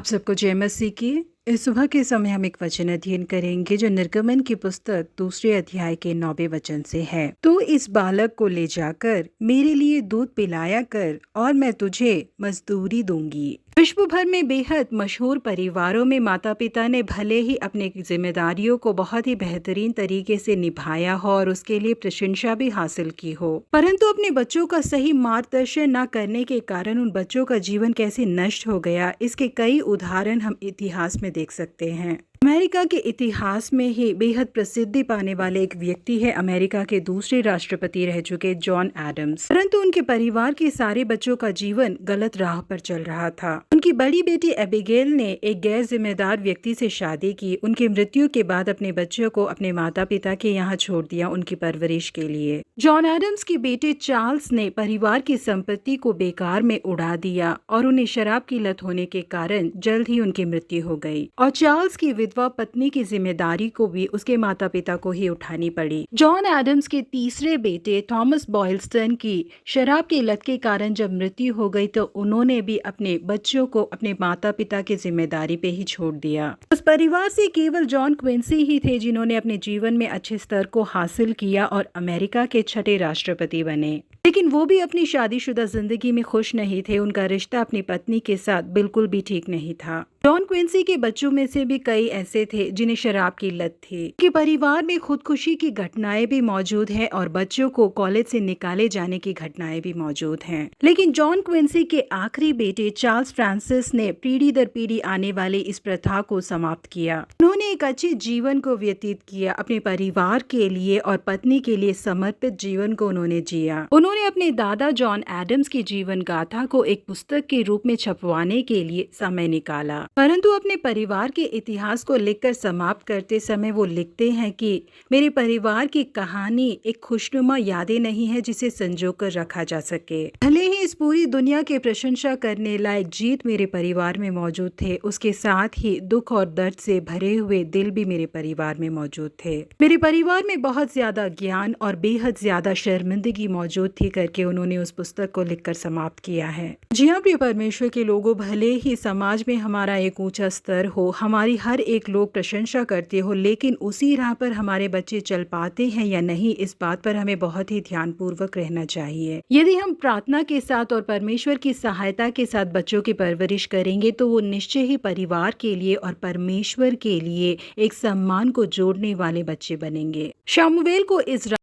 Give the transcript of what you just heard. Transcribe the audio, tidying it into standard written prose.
आप सबको जय मसीह की। इस सुबह के समय हम एक वचन अध्ययन करेंगे जो निर्गमन की पुस्तक दूसरे अध्याय के 9वें वचन से है। तो इस बालक को ले जाकर मेरे लिए दूध पिलाया कर और मैं तुझे मजदूरी दूंगी। विश्व भर में बेहद मशहूर परिवारों में माता पिता ने भले ही अपने जिम्मेदारियों को बहुत ही बेहतरीन तरीके से निभाया हो और उसके लिए प्रशंसा भी हासिल की हो, परंतु अपने बच्चों का सही मार्गदर्शन न करने के कारण उन बच्चों का जीवन कैसे नष्ट हो गया, इसके कई उदाहरण हम इतिहास में देख सकते हैं। अमेरिका के इतिहास में ही बेहद प्रसिद्धि पाने वाले एक व्यक्ति है अमेरिका के दूसरे राष्ट्रपति रह चुके जॉन एडम्स। परंतु उनके परिवार के सारे बच्चों का जीवन गलत राह पर चल रहा था। उनकी बड़ी बेटी एबिगेल ने एक गैर जिम्मेदार व्यक्ति से शादी की। उनकी मृत्यु के बाद अपने बच्चों को अपने माता पिता के यहाँ छोड़ दिया उनकी परवरिश के लिए। जॉन एडम्स के बेटे चार्ल्स ने परिवार की संपत्ति को बेकार में उड़ा दिया और उन्हें शराब की लत होने के कारण जल्द ही उनकी मृत्यु हो गई और चार्ल्स की विधवा पत्नी की जिम्मेदारी को भी उसके माता पिता को ही उठानी पड़ी। जॉन एडम्स के तीसरे बेटे थॉमस बॉयल्सटन की शराब की लत के कारण जब मृत्यु हो गई तो उन्होंने भी अपने बच्चों को अपने माता पिता की जिम्मेदारी पे ही छोड़ दिया। उस परिवार से केवल जॉन क्विंसी ही थे जिन्होंने अपने जीवन में अच्छे स्तर को हासिल किया और अमेरिका के छठे राष्ट्रपति बने, लेकिन वो भी अपनी शादीशुदा जिंदगी में खुश नहीं थे। उनका रिश्ता अपनी पत्नी के साथ बिल्कुल भी ठीक नहीं था। जॉन क्विंसी के बच्चों में से भी कई ऐसे थे जिन्हें शराब की लत थी। कि परिवार में खुदकुशी की घटनाएं भी मौजूद हैं और बच्चों को कॉलेज से निकाले जाने की घटनाएं भी मौजूद हैं। लेकिन जॉन क्विंसी के आखिरी बेटे चार्ल्स फ्रांसिस ने पीढ़ी दर पीढ़ी आने वाली इस प्रथा को समाप्त किया। उन्होंने एक अच्छे जीवन को व्यतीत किया, अपने परिवार के लिए और पत्नी के लिए समर्पित जीवन को उन्होंने जिया। उन्होंने अपने दादा जॉन एडम्स की जीवन गाथा को एक पुस्तक के रूप में छपवाने के लिए समय निकाला, परंतु अपने परिवार के इतिहास को लिखकर समाप्त करते समय वो लिखते हैं कि मेरे परिवार की कहानी एक खुशनुमा यादें नहीं है जिसे संजोकर रखा जा सके। भले ही इस पूरी दुनिया के प्रशंसा करने लायक जीत मेरे परिवार में मौजूद थे, उसके साथ ही दुख और दर्द से भरे हुए दिल भी मेरे परिवार में मौजूद थे। मेरे परिवार में बहुत ज्यादा ज्ञान और बेहद ज्यादा शर्मिंदगी मौजूद थी करके उन्होंने उस पुस्तक को लिखकर समाप्त किया है। जी हाँ प्रिय परमेश्वर के लोगों, भले ही समाज में हमारा एक ऊंचा स्तर हो, हमारी हर एक लोग प्रशंसा करते हो, लेकिन उसी राह पर हमारे बच्चे चल पाते हैं या नहीं, इस बात पर हमें बहुत ही ध्यानपूर्वक रहना चाहिए। यदि हम प्रार्थना के साथ और परमेश्वर की सहायता के साथ बच्चों की परवरिश करेंगे तो वो निश्चय ही परिवार के लिए और परमेश्वर के लिए एक सम्मान को जोड़ने वाले बच्चे बनेंगे। शमूएल को इस